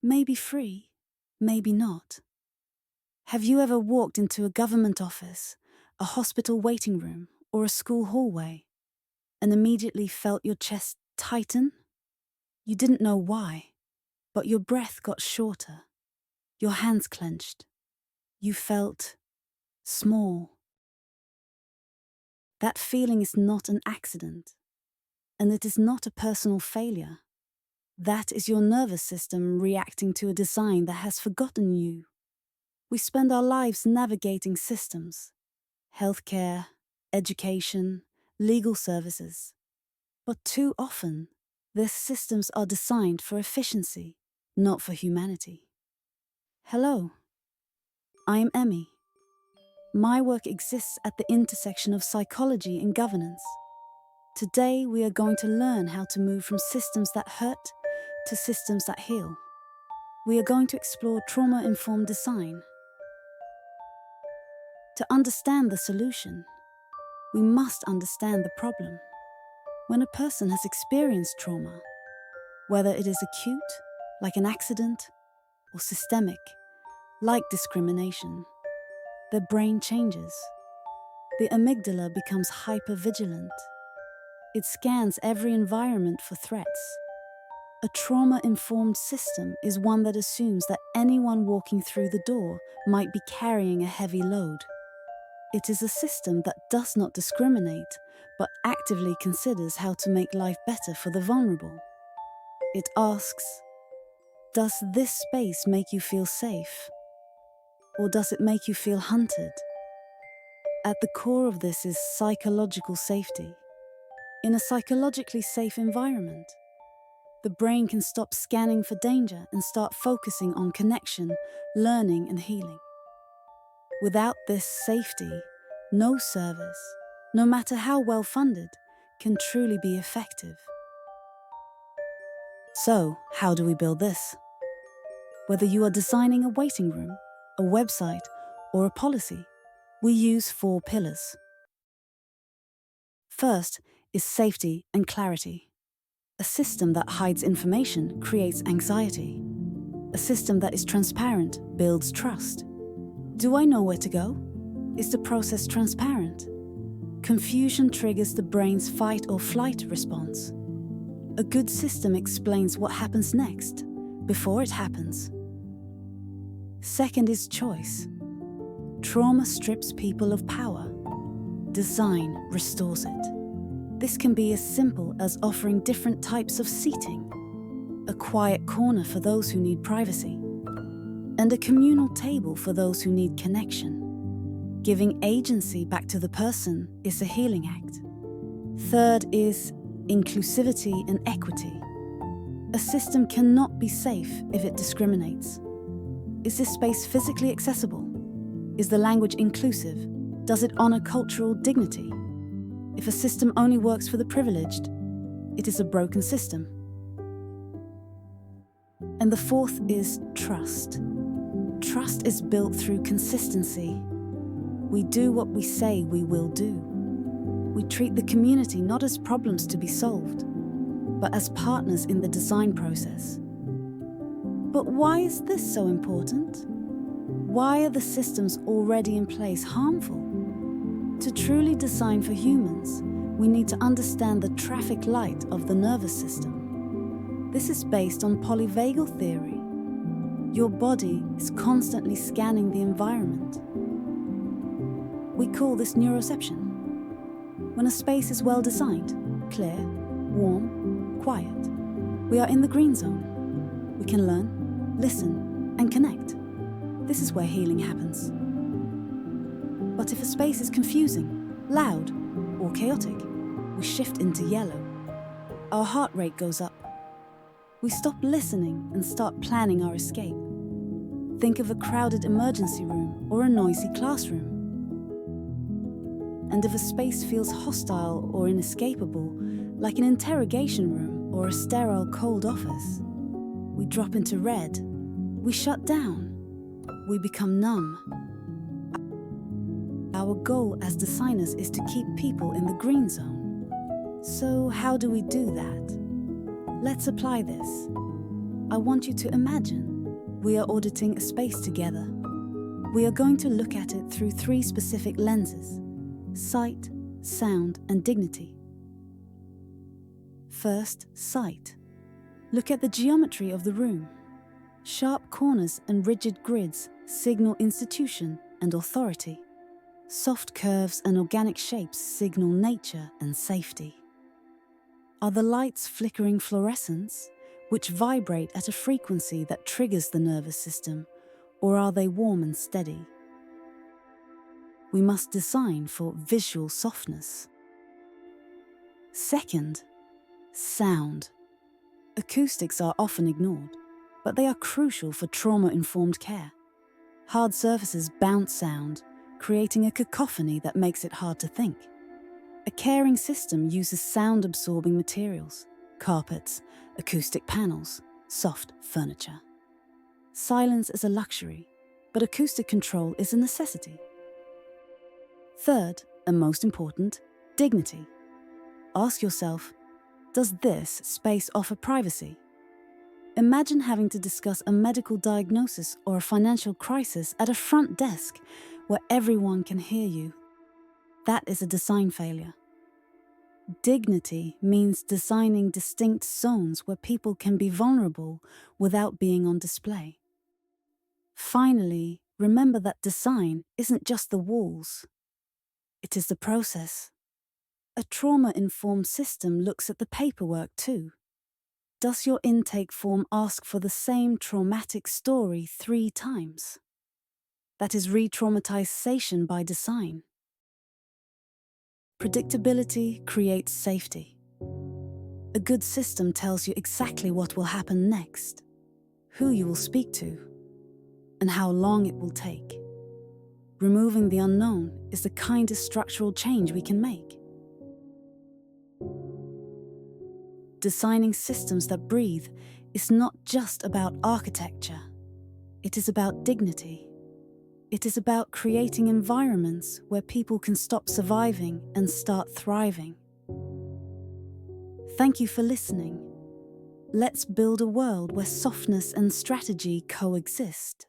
Maybe free, maybe not. Have you ever walked into a government office, a hospital waiting room, or a school hallway, and immediately felt your chest tighten? You didn't know why, but your breath got shorter, your hands clenched. You felt small. That feeling is not an accident, and it is not a personal failure. That is your nervous system reacting to a design that has forgotten you. We spend our lives navigating systems, healthcare, education, legal services. But too often, these systems are designed for efficiency, not for humanity. Hello, I'm Emmy. My work exists at the intersection of psychology and governance. Today, we are going to learn how to move from systems that hurt to systems that heal. We are going to explore trauma-informed design. To understand the solution, we must understand the problem. When a person has experienced trauma, whether it is acute, like an accident, or systemic, like discrimination, their brain changes. The amygdala becomes hypervigilant. It scans every environment for threats. A trauma-informed system is one that assumes that anyone walking through the door might be carrying a heavy load. It is a system that does not discriminate, but actively considers how to make life better for the vulnerable. It asks, does this space make you feel safe? Or does it make you feel hunted? At the core of this is psychological safety. In a psychologically safe environment, the brain can stop scanning for danger and start focusing on connection, learning, and healing. Without this safety, no service, no matter how well funded, can truly be effective. So, how do we build this? Whether you are designing a waiting room, a website, or a policy, we use 4 pillars. First is safety and clarity. A system that hides information creates anxiety. A system that is transparent builds trust. Do I know where to go? Is the process transparent? Confusion triggers the brain's fight or flight response. A good system explains what happens next, before it happens. Second is choice. Trauma strips people of power. Design restores it. This can be as simple as offering different types of seating, a quiet corner for those who need privacy, and a communal table for those who need connection. Giving agency back to the person is a healing act. Third is inclusivity and equity. A system cannot be safe if it discriminates. Is this space physically accessible? Is the language inclusive? Does it honor cultural dignity? If a system only works for the privileged, it is a broken system. And the fourth is trust. Trust is built through consistency. We do what we say we will do. We treat the community not as problems to be solved, but as partners in the design process. But why is this so important? Why are the systems already in place harmful? To truly design for humans, we need to understand the traffic light of the nervous system. This is based on Polyvagal Theory. Your body is constantly scanning the environment. We call this neuroception. When a space is well designed, clear, warm, quiet, we are in the green zone. We can learn, listen, and connect. This is where healing happens. But if a space is confusing, loud, or chaotic, we shift into yellow. Our heart rate goes up. We stop listening and start planning our escape. Think of a crowded emergency room or a noisy classroom. And if a space feels hostile or inescapable, like an interrogation room or a sterile cold office, we drop into red. We shut down. We become numb. Our goal as designers is to keep people in the green zone. So how do we do that? Let's apply this. I want you to imagine we are auditing a space together. We are going to look at it through 3 specific lenses: sight, sound, and dignity. First, sight. Look at the geometry of the room. Sharp corners and rigid grids signal institution and authority. Soft curves and organic shapes signal nature and safety. Are the lights flickering fluorescence, which vibrate at a frequency that triggers the nervous system, or are they warm and steady? We must design for visual softness. Second, sound. Acoustics are often ignored, but they are crucial for trauma-informed care. Hard surfaces bounce sound, creating a cacophony that makes it hard to think. A caring system uses sound-absorbing materials: carpets, acoustic panels, soft furniture. Silence is a luxury, but acoustic control is a necessity. Third, and most important, dignity. Ask yourself, does this space offer privacy? Imagine having to discuss a medical diagnosis or a financial crisis at a front desk where everyone can hear you. That is a design failure. Dignity means designing distinct zones where people can be vulnerable without being on display. Finally, remember that design isn't just the walls. It is the process. A trauma-informed system looks at the paperwork too. Does your intake form ask for the same traumatic story 3 times? That is re-traumatization by design. Predictability creates safety. A good system tells you exactly what will happen next, who you will speak to, and how long it will take. Removing the unknown is the kindest structural change we can make. Designing systems that breathe is not just about architecture. It is about dignity. It is about creating environments where people can stop surviving and start thriving. Thank you for listening. Let's build a world where softness and strategy coexist.